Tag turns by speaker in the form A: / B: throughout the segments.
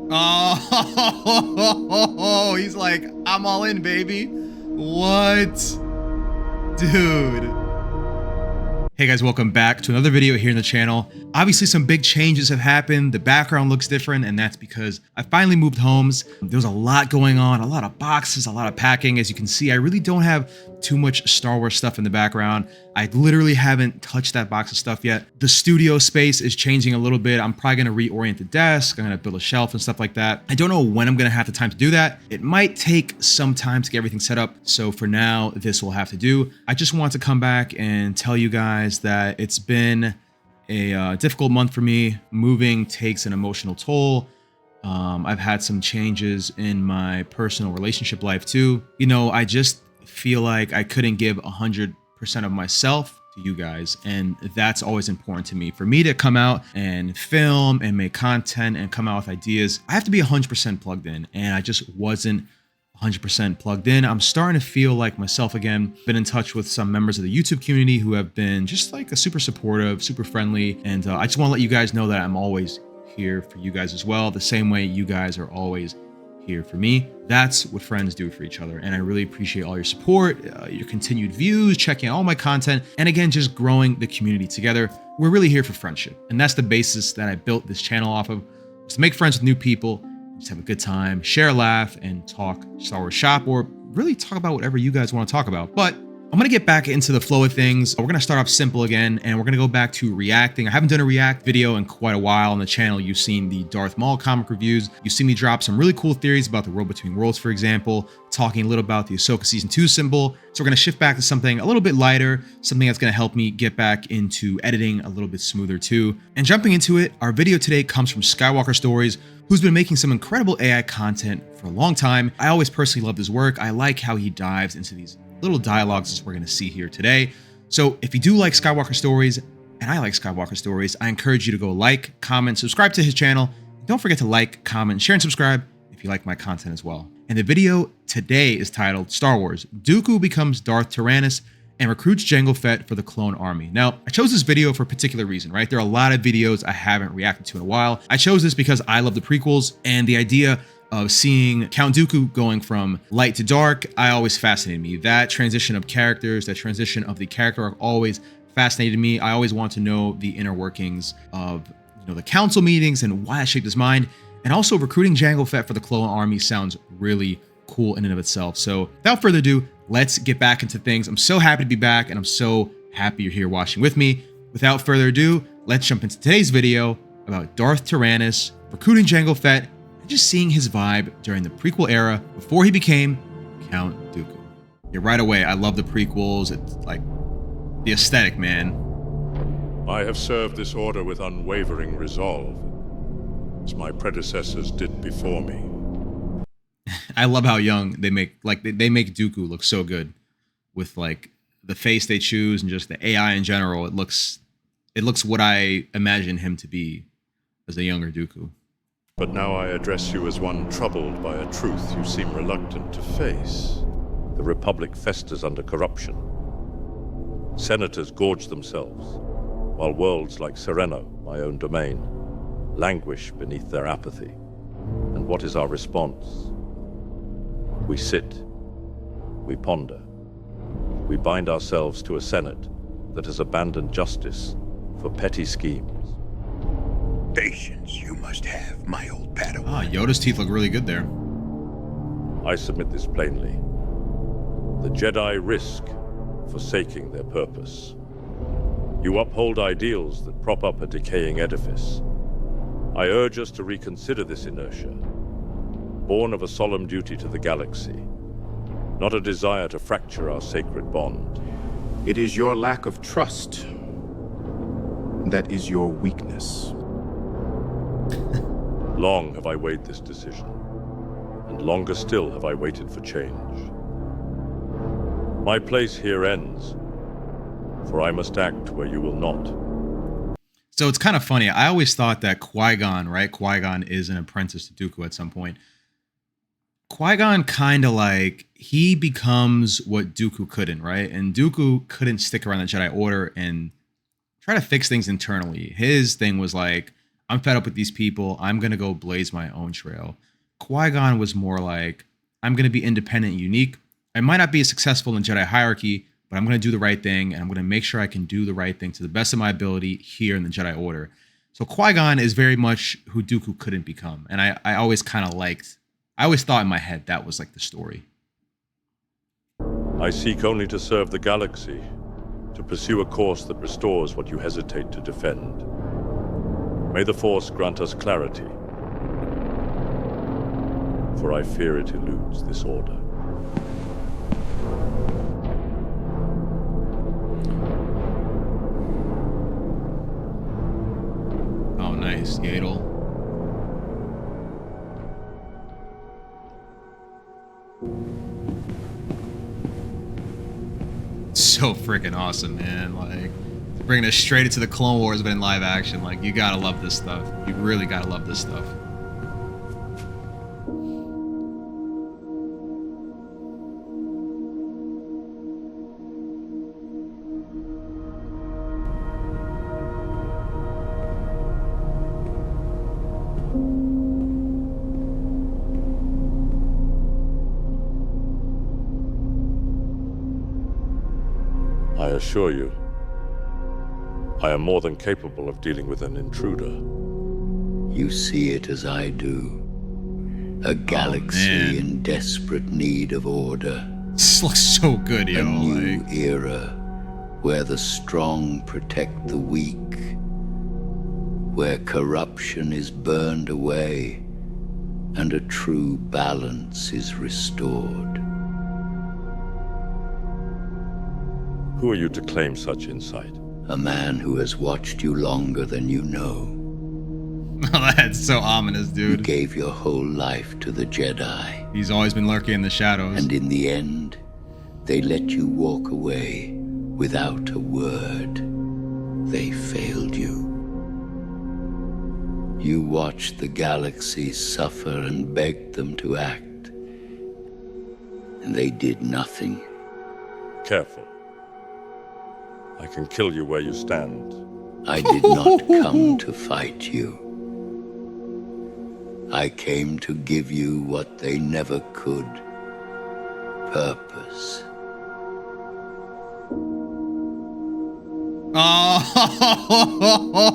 A: Oh, he's like, I'm all in, baby. What? Dude. Hey guys, welcome back to another video here in the channel. Obviously some big changes have happened. The background looks different, and that's because I finally moved homes. There was a lot going on, a lot of boxes, a lot of packing. As you can see, I really don't have too much Star Wars stuff in the background. I literally haven't touched that box of stuff yet. The studio space is changing a little bit. I'm probably gonna reorient the desk. I'm gonna build a shelf and stuff like that. I don't know when I'm gonna have the time to do that. It might take some time to get everything set up. So for now, this will have to do. I just want to come back and tell you guys that it's been a difficult month for me. Moving takes an emotional toll. I've had some changes in my personal relationship life too. You know, I just feel like I couldn't give 100% of myself to you guys, and that's always important to me. For me to come out and film and make content and come out with ideas, I have to be 100% plugged in, and I just wasn't 100% plugged in. I'm starting to feel like myself again. Been in touch with some members of the YouTube community who have been just like a super supportive, super friendly, and I just want to let you guys know that I'm always here for you guys as well, the same way you guys are always here for me. That's what friends do for each other, and I really appreciate all your support, your continued views, checking out all my content, and again, just growing the community together. We're really here for friendship, and that's the basis that I built this channel off of, was to make friends with new people, just have a good time, share a laugh, and talk Star Wars shop, or really talk about whatever you guys want to talk about. But I'm gonna get back into the flow of things. We're gonna start off simple again, and we're gonna go back to reacting. I haven't done a react video in quite a while on the channel. You've seen the Darth Maul comic reviews. You've seen me drop some really cool theories about the world between worlds, for example, talking a little about the Ahsoka Season 2 symbol. So we're gonna shift back to something a little bit lighter, something that's gonna help me get back into editing a little bit smoother too. And jumping into it, our video today comes from Skywalker Stories, who's been making some incredible AI content for a long time. I always personally love his work. I like how he dives into these little dialogues as we're going to see here today. So if you do like Skywalker Stories, and I like Skywalker Stories, I encourage you to go like, comment, subscribe to his channel. Don't forget to like, comment, share, and subscribe if you like my content as well. And the video today is titled Star Wars: Dooku becomes Darth Tyrannus and recruits Jango Fett for the clone army. Now, I chose this video for a particular reason, right? There are a lot of videos I haven't reacted to in a while. I chose this because I love the prequels, and the idea of seeing Count Dooku going from light to dark, I always fascinated me. That transition of characters, that transition of the character arc always fascinated me. I always want to know the inner workings of, you know, the council meetings and why I shaped his mind. And also recruiting Jango Fett for the clone army sounds really cool in and of itself. So without further ado, let's get back into things. I'm so happy to be back, and I'm so happy you're here watching with me. Without further ado, let's jump into today's video about Darth Tyrannus, recruiting Jango Fett, just seeing his vibe during the prequel era before he became Count Dooku. Yeah, right away, I love the prequels. It's like the aesthetic, man.
B: I have served this order with unwavering resolve, as my predecessors did before me.
A: I love how young they make, like they make Dooku look so good with like the face they choose and just the AI in general. It looks what I imagine him to be as a younger Dooku.
B: But now I address you as one troubled by a truth you seem reluctant to face. The Republic festers under corruption. Senators gorge themselves, while worlds like Sereno, my own domain, languish beneath their apathy. And what is our response? We sit, we ponder, we bind ourselves to a Senate that has abandoned justice for petty schemes.
C: Patience you must have, my old Padawan.
A: Ah, Yoda's teeth look really good there.
B: I submit this plainly. The Jedi risk forsaking their purpose. You uphold ideals that prop up a decaying edifice. I urge us to reconsider this inertia, born of a solemn duty to the galaxy, not a desire to fracture our sacred bond.
C: It is your lack of trust that is your weakness.
B: Long have I weighed this decision, and longer still have I waited for change. My place here ends, for I must act where you will not.
A: So it's kind of funny. I always thought that Qui-Gon, right? Qui-Gon is an apprentice to Dooku at some point. Qui-Gon kind of like, he becomes what Dooku couldn't, right? And Dooku couldn't stick around the Jedi Order and try to fix things internally. His thing was like, I'm fed up with these people. I'm going to go blaze my own trail. Qui-Gon was more like, I'm going to be independent and unique. I might not be as successful in Jedi hierarchy, but I'm going to do the right thing, and I'm going to make sure I can do the right thing to the best of my ability here in the Jedi Order. So Qui-Gon is very much who Dooku couldn't become. And I always kind of I always thought in my head that was like the story.
B: I seek only to serve the galaxy, to pursue a course that restores what you hesitate to defend. May the Force grant us clarity, for I fear it eludes this order.
A: Oh, nice, Yaddle. So freaking awesome, man. Like, bringing us straight into the Clone Wars, but in live action. Like, you gotta love this stuff. You really gotta love this stuff.
B: I assure you, I am more than capable of dealing with an intruder.
D: You see it as I do. A galaxy in desperate need of order.
A: This looks so good, yo.
D: A new era where the strong protect the weak, where corruption is burned away and a true balance is restored.
B: Who are you to claim such insight?
D: A man who has watched you longer than you know.
A: That's so ominous,
D: You
A: dude.
D: gave your whole life to the Jedi.
A: He's always been lurking in the shadows.
D: And in the end, they let you walk away without a word. They failed you. You watched the galaxy suffer and begged them to act. And they did nothing.
B: Careful. I can kill you where you stand.
D: I did not come to fight you. I came to give you what they never could. Purpose.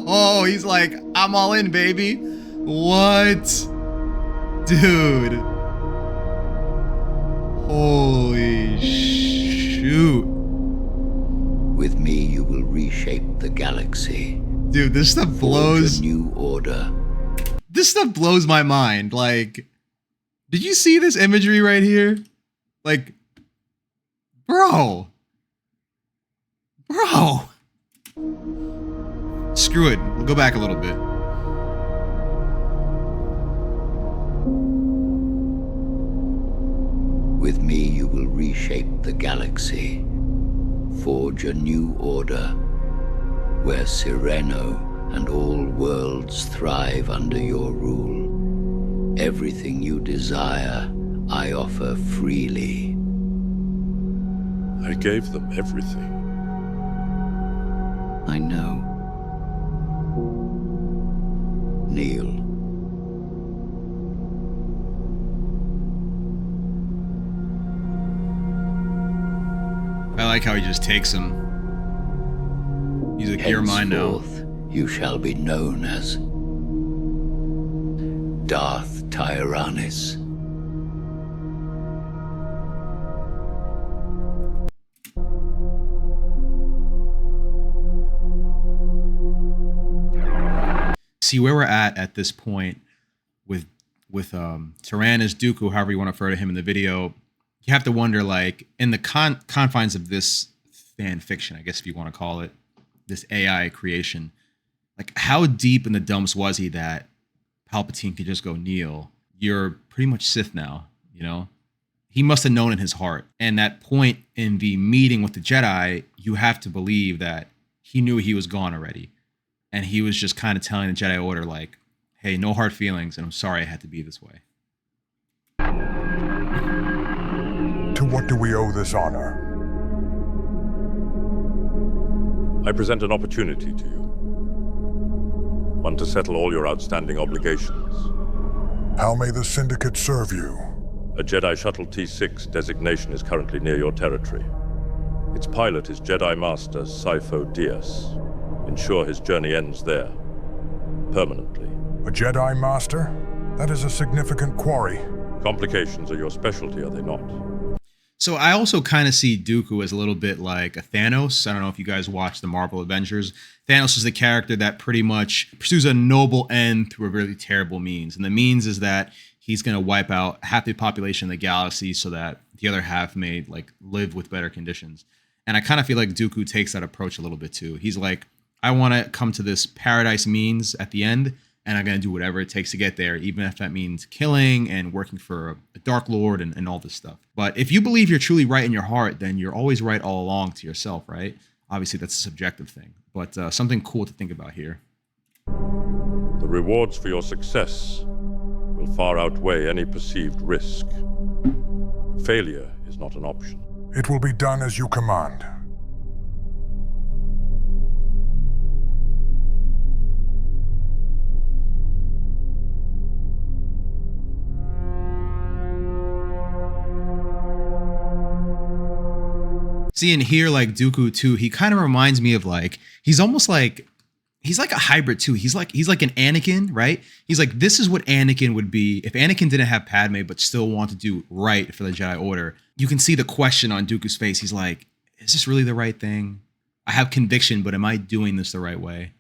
A: Oh, he's like, I'm all in, baby. What? Dude. Holy shoot.
D: With me, you will reshape the galaxy.
A: Dude, this stuff blows.
D: Forge a new order.
A: This stuff blows my mind. Like, did you see this imagery right here? Like, bro. Screw it. We'll go back a little bit.
D: With me, you will reshape the galaxy. Forge a new order where Sereno and all worlds thrive under your rule. Everything you desire, I offer freely.
B: I gave them everything.
D: I know. Kneel.
A: I like how he just takes him. He's like, you're mine now.
D: Henceforth, you shall be known as Darth Tyrannus.
A: See where we're at this point with Tyrannus, Dooku, however you want to refer to him in the video. You have to wonder, like, in the confines of this fan fiction, I guess if you want to call it, this AI creation, like, how deep in the dumps was he that Palpatine could just go, Neil, you're pretty much Sith now, you know? He must have known in his heart. And that point in the meeting with the Jedi, you have to believe that he knew he was gone already. And he was just kind of telling the Jedi Order, like, hey, no hard feelings, and I'm sorry I had to be this way.
E: To what do we owe this honor?
B: I present an opportunity to you. one to settle all your outstanding obligations.
E: How may the Syndicate serve you?
B: A Jedi Shuttle T6 designation is currently near your territory. Its pilot is Jedi Master Sifo Dyas. Ensure his journey ends there, permanently.
E: A Jedi Master? That is a significant quarry.
B: Complications are your specialty, are they not?
A: So I also kind of see Dooku as a little bit like a Thanos. I don't know if you guys watch the Marvel Avengers. Thanos is the character that pretty much pursues a noble end through a really terrible means. And the means is that he's going to wipe out half the population of the galaxy so that the other half may like live with better conditions. And I kind of feel like Dooku takes that approach a little bit too. He's like, I want to come to this paradise means at the end, and I'm going to do whatever it takes to get there, even if that means killing and working for a Dark Lord and all this stuff. But if you believe you're truly right in your heart, then you're always right all along to yourself, right? Obviously, that's a subjective thing, but something cool to think about here.
B: The rewards for your success will far outweigh any perceived risk. Failure is not an option.
E: It will be done as you command.
A: See, and here, like Dooku too, he kind of reminds me of like, he's almost like, he's like a hybrid too. He's like an Anakin, right? He's like, this is what Anakin would be if Anakin didn't have Padme, but still want to do right for the Jedi Order. You can see the question on Dooku's face. He's like, is this really the right thing? I have conviction, but am I doing this the right way?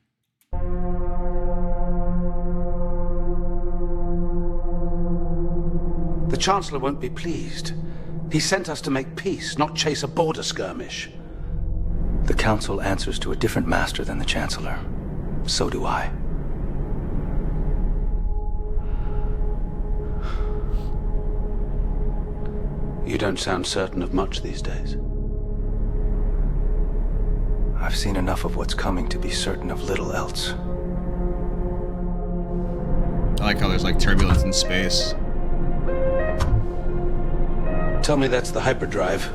F: The Chancellor won't be pleased. He sent us to make peace, not chase a border skirmish.
G: The Council answers to a different master than the Chancellor. So do I.
F: You don't sound certain of much these days.
G: I've seen enough of what's coming to be certain of little else.
A: I like how there's like turbulence in space.
F: Tell me that's the hyperdrive.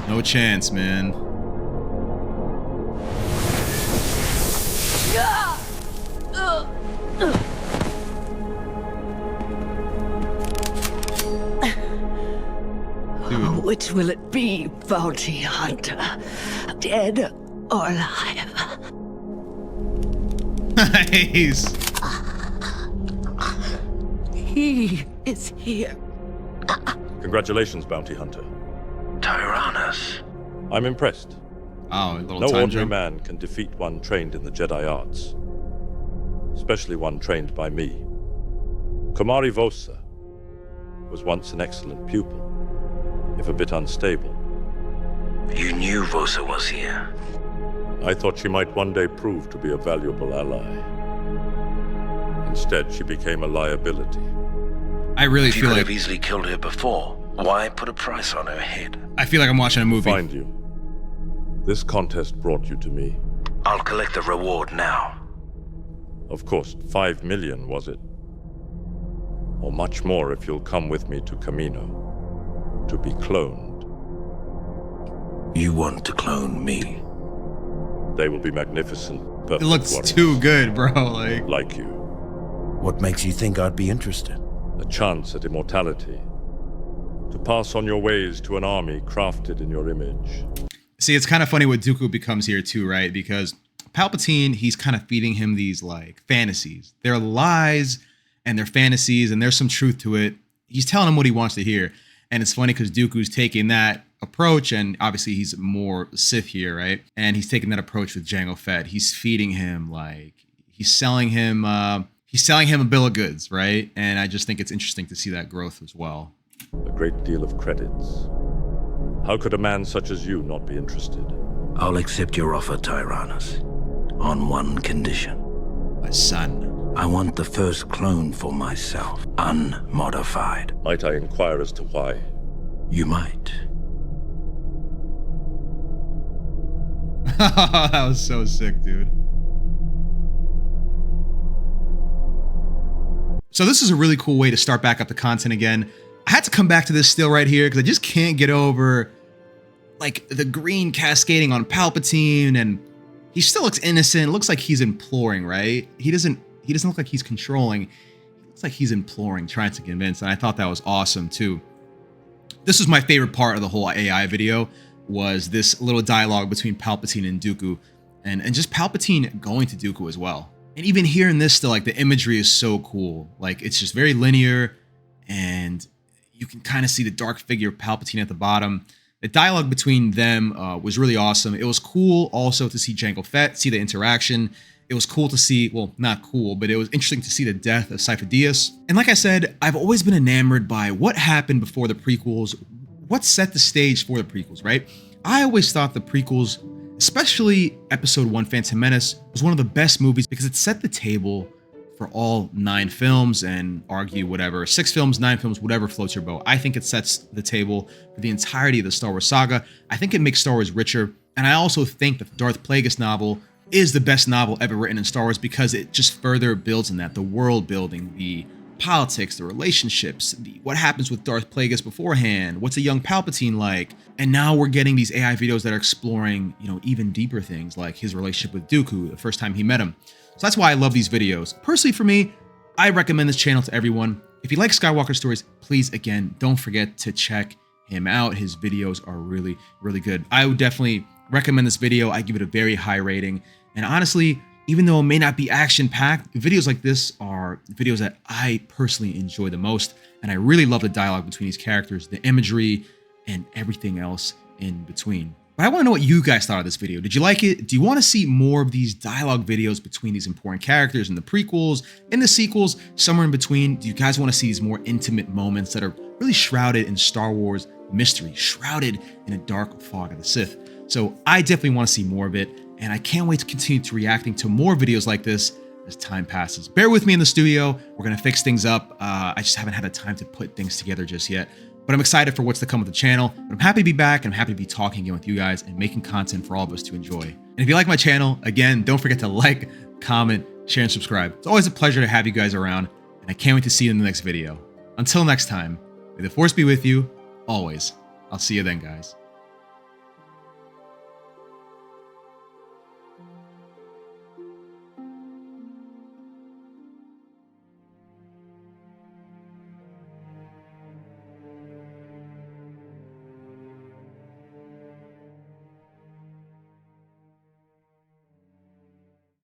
A: No chance, man. Dude.
H: Which will it be, bounty hunter? Dead or alive?
A: Nice.
H: He is here.
B: Congratulations, Bounty Hunter.
G: Tyrannus.
B: I'm impressed.
A: Oh, a little
B: No
A: time
B: ordinary
A: jump.
B: man can defeat one trained in the Jedi arts, especially one trained by me. Komari Vosa was once an excellent pupil, if a bit unstable.
G: You knew Vosa was here.
B: I thought she might one day prove to be a valuable ally. Instead, she became a liability.
A: I really
G: You
A: feel
G: could
A: like
G: have easily killed her before. Why put a price on her head?
A: I feel like I'm watching a movie.
B: Find you. This contest brought you to me.
G: I'll collect the reward now.
B: Of course, 5 million, was it? Or much more if you'll come with me to Camino, to be cloned.
G: You want to clone me?
B: They will be magnificent, perfect
A: It looks
B: warriors,
A: too good, bro.
B: like you.
I: What makes you think I'd be interested?
B: A chance at immortality. To pass on your ways to an army crafted in your image.
A: See, it's kind of funny what Dooku becomes here too, right? Because Palpatine, he's kind of feeding him these like fantasies. They're lies and they're fantasies and there's some truth to it. He's telling him what he wants to hear. And it's funny because Dooku's taking that approach, and obviously he's more Sith here, right? And he's taking that approach with Jango Fett. He's feeding him like he's selling him a bill of goods, right? And I just think it's interesting to see that growth as well.
B: A great deal of credits. How could a man such as you not be interested?
I: I'll accept your offer, Tyrannus, on one condition.
A: My son.
I: I want the first clone for myself, unmodified.
B: Might I inquire as to why?
I: You might.
A: That was so sick, dude. So this is a really cool way to start back up the content again. I had to come back to this still right here because I just can't get over like the green cascading on Palpatine, and he still looks innocent. Looks like he's imploring, right? He doesn't look like he's controlling. He looks like he's imploring, trying to convince, and I thought that was awesome too. This was my favorite part of the whole AI video, was this little dialogue between Palpatine and Dooku, and just Palpatine going to Dooku as well. And even hearing this still, like the imagery is so cool. Like it's just very linear, and you can kind of see the dark figure of Palpatine at the bottom. The dialogue between them was really awesome. It was cool also to see Jango Fett, see the interaction. It was cool to see, well, not cool, but it was interesting to see the death of Sifo-Dyas. And like I said, I've always been enamored by what happened before the prequels, what set the stage for the prequels, right? I always thought the prequels, especially Episode 1, Phantom Menace, was one of the best movies because it set the table for all 9 films, and argue whatever, 6 films, 9 films, whatever floats your boat. I think it sets the table for the entirety of the Star Wars saga. I think it makes Star Wars richer. And I also think that the Darth Plagueis novel is the best novel ever written in Star Wars because it just further builds in that. The world building, the politics, the relationships, what happens with Darth Plagueis beforehand, what's a young Palpatine like? And now we're getting these AI videos that are exploring, you know, even deeper things like his relationship with Dooku, the first time he met him. So that's why I love these videos. Personally, for me, I recommend this channel to everyone. If you like Skywalker stories, please, again, don't forget to check him out. His videos are really, really good. I would definitely recommend this video. I give it a very high rating. And honestly, even though it may not be action-packed, videos like this are videos that I personally enjoy the most. And I really love the dialogue between these characters, the imagery, and everything else in between. But I want to know what you guys thought of this video. Did you like it? Do you want to see more of these dialogue videos between these important characters in the prequels, in the sequels, somewhere in between? Do you guys want to see these more intimate moments that are really shrouded in Star Wars mystery, shrouded in a dark fog of the Sith? So I definitely want to see more of it, and I can't wait to continue to reacting to more videos like this as time passes. Bear with me in the studio. We're going to fix things up. I just haven't had the time to put things together just yet. But I'm excited for what's to come with the channel. But I'm happy to be back, and I'm happy to be talking again with you guys and making content for all of us to enjoy. And if you like my channel, again, don't forget to like, comment, share, and subscribe. It's always a pleasure to have you guys around, and I can't wait to see you in the next video. Until next time, may the Force be with you, always. I'll see you then, guys.